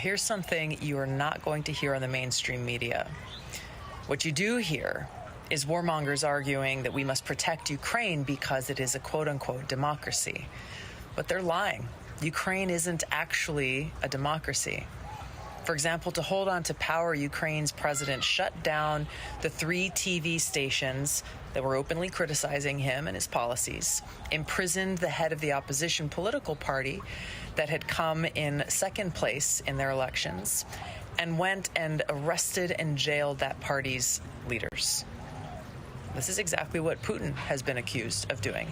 Here's something you are not going to hear on the mainstream media. What you do hear is warmongers arguing that we must protect Ukraine because it is a quote-unquote democracy. But they're lying. Ukraine isn't actually a democracy. For example, to hold on to power, Ukraine's president shut down the 3 TV stations that were openly criticizing him and his policies, imprisoned the head of the opposition political party that had come in second place in their elections, and went and arrested and jailed that party's leaders. This is exactly what Putin has been accused of doing.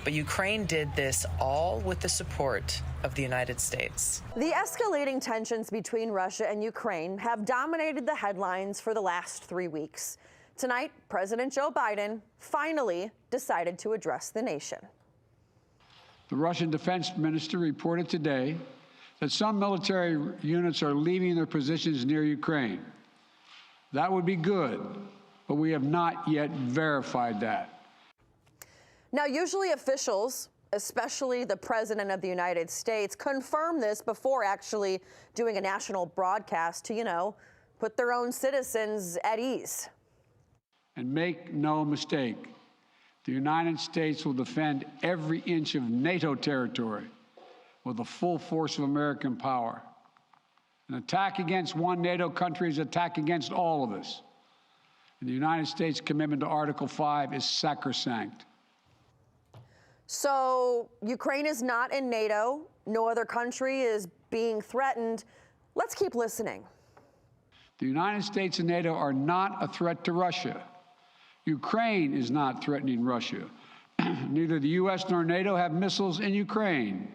But Ukraine did this all with the support of the United States. The escalating tensions between Russia and Ukraine have dominated the headlines for the last 3 weeks. Tonight, President Joe Biden finally decided to address the nation. The Russian defense minister reported today that some military units are leaving their positions near Ukraine. That would be good, but we have not yet verified that. Now, usually officials, especially the President of the United States, confirm this before actually doing a national broadcast to, put their own citizens at ease. And make no mistake, the United States will defend every inch of NATO territory with the full force of American power. An attack against one NATO country is an attack against all of us. And the United States' commitment to Article 5 is sacrosanct. So Ukraine is not in NATO. No other country is being threatened. Let's keep listening. The United States and NATO are not a threat to Russia. Ukraine is not threatening Russia. Neither the U.S. nor NATO have missiles in Ukraine.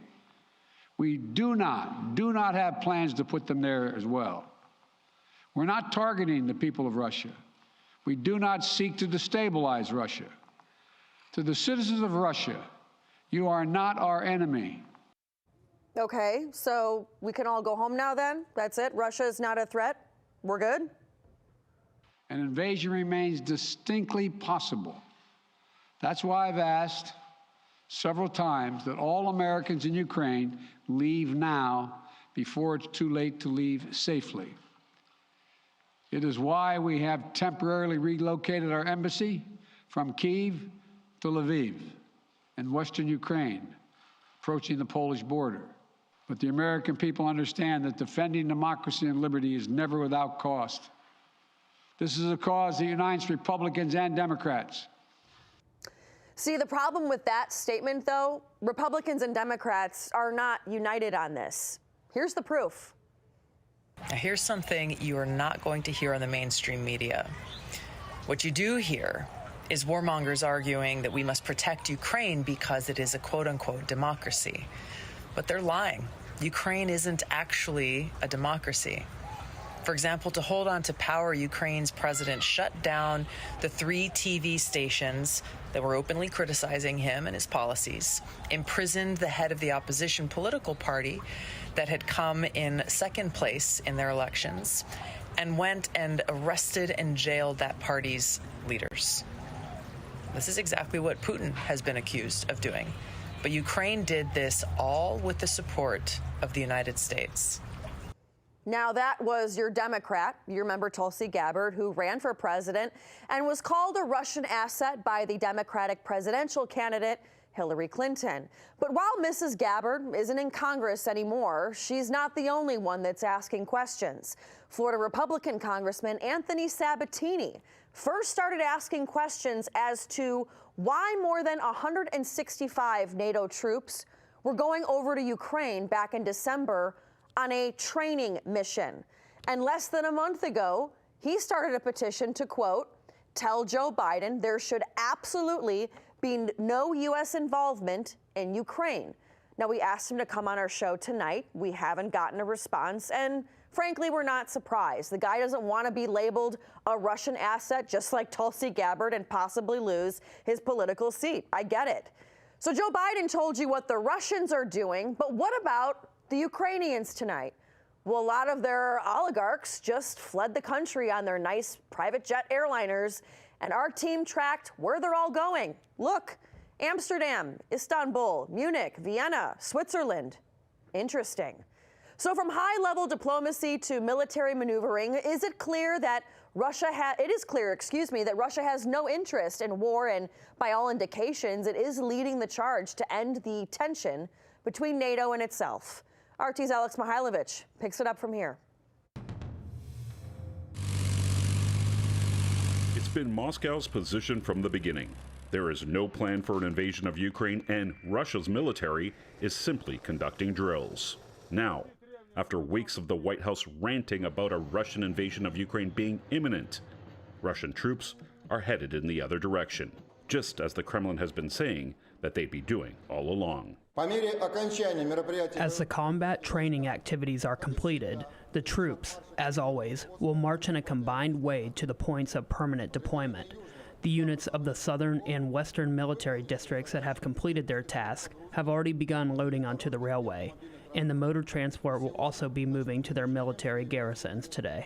We do not have plans to put them there as well. We're not targeting the people of Russia. We do not seek to destabilize Russia. To the citizens of Russia, you are not our enemy. Okay, so we can all go home now then? That's it? Russia is not a threat? We're good? An invasion remains distinctly possible. That's why I've asked several times that all Americans in Ukraine leave now before it's too late to leave safely. It is why we have temporarily relocated our embassy from Kyiv to Lviv in western Ukraine, approaching the Polish border. But the American people understand that defending democracy and liberty is never without cost. This is a cause that unites Republicans and Democrats. See, the problem with that statement, though, Republicans and Democrats are not united on this. Here's the proof. Now, here's something you are not going to hear on the mainstream media. What you do hear is warmongers arguing that we must protect Ukraine because it is a quote-unquote democracy. But they're lying. Ukraine isn't actually a democracy. For example, to hold on to power, Ukraine's president shut down the 3 TV stations that were openly criticizing him and his policies, imprisoned the head of the opposition political party that had come in second place in their elections, and went and arrested and jailed that party's leaders. This is exactly what Putin has been accused of doing. But Ukraine did this all with the support of the United States. Now, that was your Democrat, you remember Tulsi Gabbard, who ran for president and was called a Russian asset by the Democratic presidential candidate Hillary Clinton. But while Mrs. Gabbard isn't in Congress anymore, she's not the only one that's asking questions. Florida Republican Congressman Anthony Sabatini first started asking questions as to why more than 165 NATO troops were going over to Ukraine back in December on a training mission. And less than a month ago, he started a petition to, quote, tell Joe Biden there should absolutely be no U.S. involvement in Ukraine. Now, we asked him to come on our show tonight. We haven't gotten a response, and frankly, we're not surprised. The guy doesn't want to be labeled a Russian asset, just like Tulsi Gabbard, and possibly lose his political seat. I get it. So Joe Biden told you what the Russians are doing, but what about the Ukrainians tonight? Well, a lot of their oligarchs just fled the country on their nice private jet airliners, and our team tracked where they're all going. Look, Amsterdam, Istanbul, Munich, Vienna, Switzerland. Interesting. So from high-level diplomacy to military maneuvering, is it clear that it is clear that Russia has no interest in war, and by all indications, it is leading the charge to end the tension between NATO and itself. RT's Alex Mihailovich picks it up from here. It's been Moscow's position from the beginning. There is no plan for an invasion of Ukraine, and Russia's military is simply conducting drills. Now, after weeks of the White House ranting about a Russian invasion of Ukraine being imminent, Russian troops are headed in the other direction, just as the Kremlin has been saying that they'd be doing all along. As the combat training activities are completed, the troops, as always, will march in a combined way to the points of permanent deployment. The units of the southern and western military districts that have completed their task have already begun loading onto the railway, and the motor transport will also be moving to their military garrisons today.